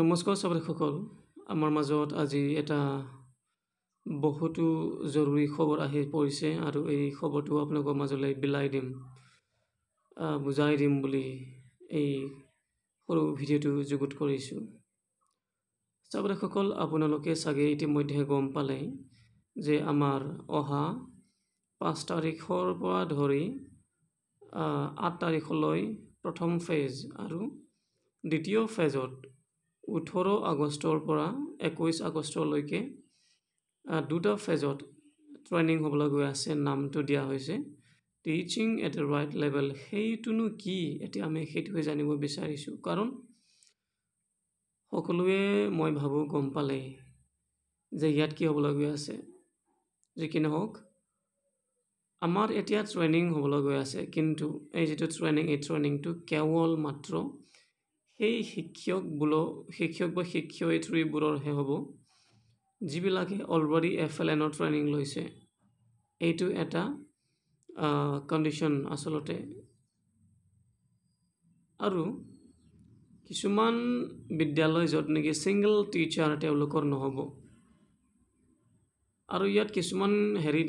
নমস্কাৰ সকল আমাৰ মাজত আজি এটা বহুতো জৰুৰী খবৰ আহি পৰিছে আৰু এই খবৰটো আপোনালোকৰ মাজলৈ বিলাই দিম বুজাই দিম বুলি এই সৰু ভিডিঅ'টো যুগুত কৰিছোঁ। সকল আপোনালোকে চাগে ইতিমধ্যে গম পালে যে আমাৰ অহা 5 তাৰিখৰ পৰা ধৰি 8 তাৰিখলৈ প্ৰথম ফেজ আৰু দ্বিতীয় ফেজত 18 আগষ্টৰ পৰা 21 আগষ্টলৈকে দুটা ফেজত ট্ৰেইনিং হ'বলৈ গৈ আছে। নামটো দিয়া হৈছে teaching at the right level. সেইটোনো কি এতিয়া আমি সেইটোৱে জানিব বিচাৰিছোঁ, কাৰণ সকলোৱে মই ভাবোঁ গম পালে যে ইয়াত কি হ'বলৈ গৈ আছে। যি কি নহওক, আমাৰ এতিয়া ট্ৰেইনিং হ'বলৈ গৈ আছে, কিন্তু এই যিটো ট্ৰেইনিং, এই ট্ৰেইনিংটো কেৱল মাত্ৰ সেই শিক্ষক বা শিক্ষয়িত্ৰীবোৰৰহে হ'ব যিবিলাকে অলৰেডি FLNৰ ট্ৰেইনিং লৈছে। এইটো এটা কণ্ডিশ্যন আচলতে। আৰু কিছুমান বিদ্যালয় য'ত নেকি ছিংগল টিচাৰ তেওঁলোকৰ নহ'ব, আৰু ইয়াত কিছুমান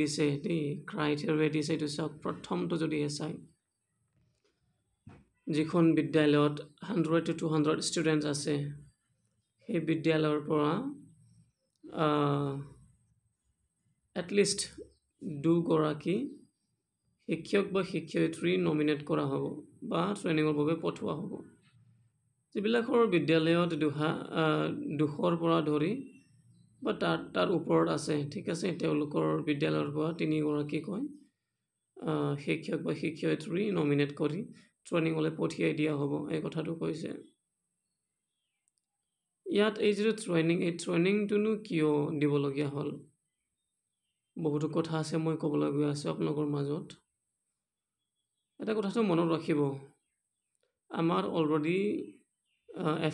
দিছে দেই, ক্ৰাইটেৰিয়া দিছে। এইটো চাওক, প্ৰথমটো যদিহে চাই, যিখন বিদ্যালয়ত 100 to 200 ষ্টুডেণ্টছ আছে, সেই বিদ্যালয়ৰ পৰা এটলিষ্ট 2 গৰাকী শিক্ষক বা শিক্ষয়িত্ৰী নমিনেট কৰা হ'ব বা ট্ৰেইনিঙৰ বাবে পঠোৱা হ'ব। যিবিলাকৰ বিদ্যালয়ত 200ৰ পৰা ধৰি বা তাৰ ওপৰত আছে, ঠিক আছে, তেওঁলোকৰ বিদ্যালয়ৰ পৰা 3 গৰাকীকৈ শিক্ষক বা শিক্ষয়িত্ৰী নমিনেট কৰি ট্ৰেইনিঙলৈ পঠিয়াই দিয়া হ'ব, এই কথাটো কৈছে। ইয়াত এই যিটো ট্ৰেইনিং, এই ট্ৰেইনিংটোনো কিয় দিবলগীয়া হ'ল? বহুতো কথা আছে, মই ক'বলৈ গৈ আছোঁ আপোনালোকৰ মাজত। এটা কথাটো মনত ৰাখিব, আমাৰ অলৰেডি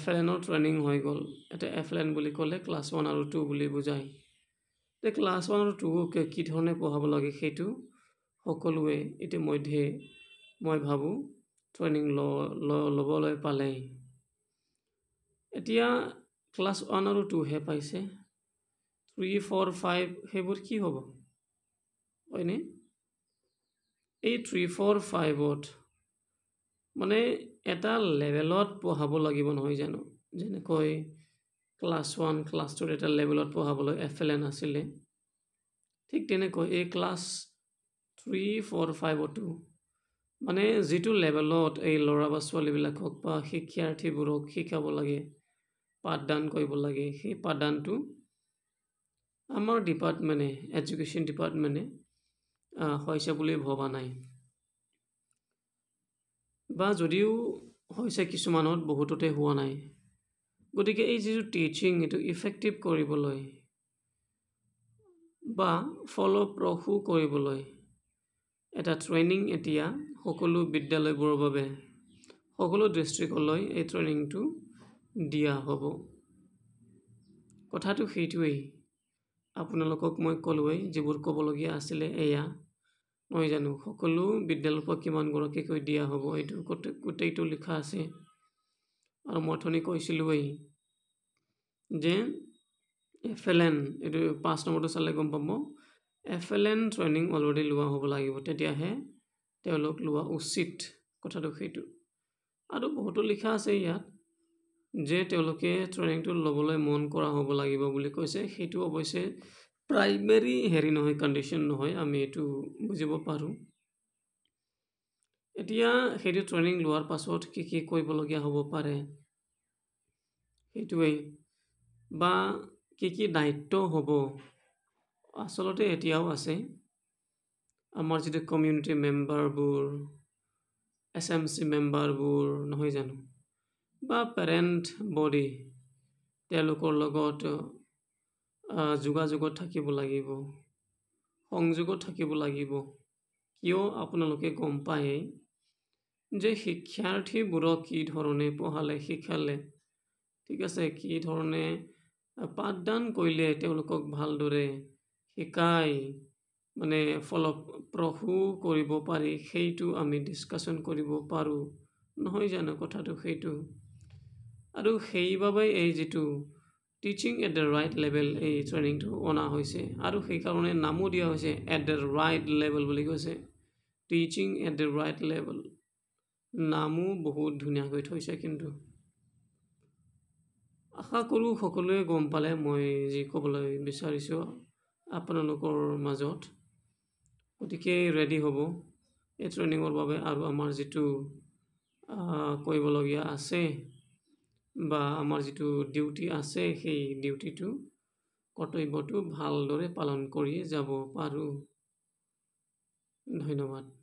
FLNৰ ট্ৰেইনিং হৈ গ'ল। এটা FLN বুলি ক'লে ক্লাছ 1 আৰু 2 বুলি বুজায়। এতিয়া ক্লাছ 1 আৰু 2ক কি ধৰণে পঢ়াব লাগে সেইটো সকলোৱে ইতিমধ্যে মই ভাবোঁ ট্ৰেইনিং ল'বলৈ পালে। এতিয়া ক্লাছ 1 আৰু 2হে পাইছে, 3, 4, 5 সেইবোৰ কি হ'ব হয়নে? এই 3, 4, 5ত মানে এটা লেভেলত পঢ়াব লাগিব নহয় জানো? যেনেকৈ ক্লাছ 1, ক্লাছ 2 এটা লেভেলত পঢ়াবলৈ FLN আছিলে, ঠিক তেনেকৈ এই ক্লাছ 3, 4, 5তো মানে যিটো লেভেলত এই ল'ৰা বা ছোৱালীবিলাকক বা শিক্ষাৰ্থীবোৰক শিকাব লাগে, পাঠদান কৰিব লাগে, সেই পাঠদানটো আমাৰ ডিপাৰ্টমেণ্টে, এডুকেশ্যন ডিপাৰ্টমেণ্টে হৈছে বুলি ভবা নাই, বা যদিও হৈছে কিছুমানত, বহুততে হোৱা নাই। গতিকে এই যিটো টিচিং, এইটো ইফেক্টিভ কৰিবলৈ বা ফলপ্ৰসূ কৰিবলৈ এটা ট্ৰেইনিং এতিয়া সকলো বিদ্যালয়বোৰৰ বাবে, সকলো ডিষ্ট্ৰিক্টলৈ এই ট্ৰেইনিংটো দিয়া হ'ব। কথাটো সেইটোৱেই, আপোনালোকক মই ক'লোৱেই, যিবোৰ ক'বলগীয়া আছিলে এয়া নহয় জানো? সকলো বিদ্যালয়ৰ পৰা কিমান গৰাকীকৈ দিয়া হ'ব এইটো গোটেইটো লিখা আছে। আৰু মই অথনি কৈছিলোঁৱেই যে FLN, এইটো 5 নম্বৰটো চালে গম পাব, FLN ট্ৰেইনিং অলৰেডি লোৱা হ'ব লাগিব, তেতিয়াহে তেওঁলোক লোৱা উচিত, কথাটো সেইটো। আৰু বহুতো লিখা আছে ইয়াত যে তেওঁলোকে ট্ৰেইনিংটো ল'বলৈ মন কৰা হ'ব লাগিব বুলি কৈছে। সেইটো অৱশ্যে প্ৰাইমেৰী নহয়, কণ্ডিশ্যন নহয়, আমি এইটো বুজিব পাৰোঁ। এতিয়া সেইটো ট্ৰেইনিং লোৱাৰ পাছত কি কৰিবলগীয়া হ'ব পাৰে সেইটোৱেই, বা কি দায়িত্ব হ'ব আচলতে এতিয়াও আছে। আমাৰ যিটো কমিউনিটি মেম্বাৰবোৰ, SMC মেম্বাৰবোৰ নহয় জানো, বা পেৰেণ্ট বডি, তেওঁলোকৰ লগত যোগাযোগত থাকিব লাগিব, সংযোগত থাকিব লাগিব। কিয় আপোনালোকে গম পায় যে শিক্ষাৰ্থীবোৰক কি ধৰণে পঢ়ালে, শিকালে, ঠিক আছে, কি ধৰণে পাঠদান কৰিলে তেওঁলোকক ভালদৰে শিকাই মানে ফলপ্ৰসূ কৰিব পাৰি, সেইটো আমি ডিছকাশ্যন কৰিব পাৰোঁ নহয় জানো? কথাটো সেইটো। আৰু সেইবাবে এই যিটো teaching at the right level এই ট্ৰেইনিংটো অনা হৈছে আৰু সেইকাৰণে নামো দিয়া হৈছে এট দ্য ৰাইট লেভেল বুলি কৈছে teaching at the right level নামো বহুত ধুনীয়াকৈ থৈছে কিন্তু আশা কৰোঁ সকলোৱে গম পালে মই যি ক'বলৈ বিচাৰিছোঁ আপোনালোকৰ মাজত গতিকে ৰেডি হ'ব এই ট্ৰেইনিঙৰ বাবে আৰু আমাৰ যিটো কৰিবলগীয়া আছে বা আমাৰ যিটো ডিউটি আছে সেই ডিউটিটো কৰ্তব্যটো ভালদৰে পালন কৰি যাব পাৰোঁ ধন্যবাদ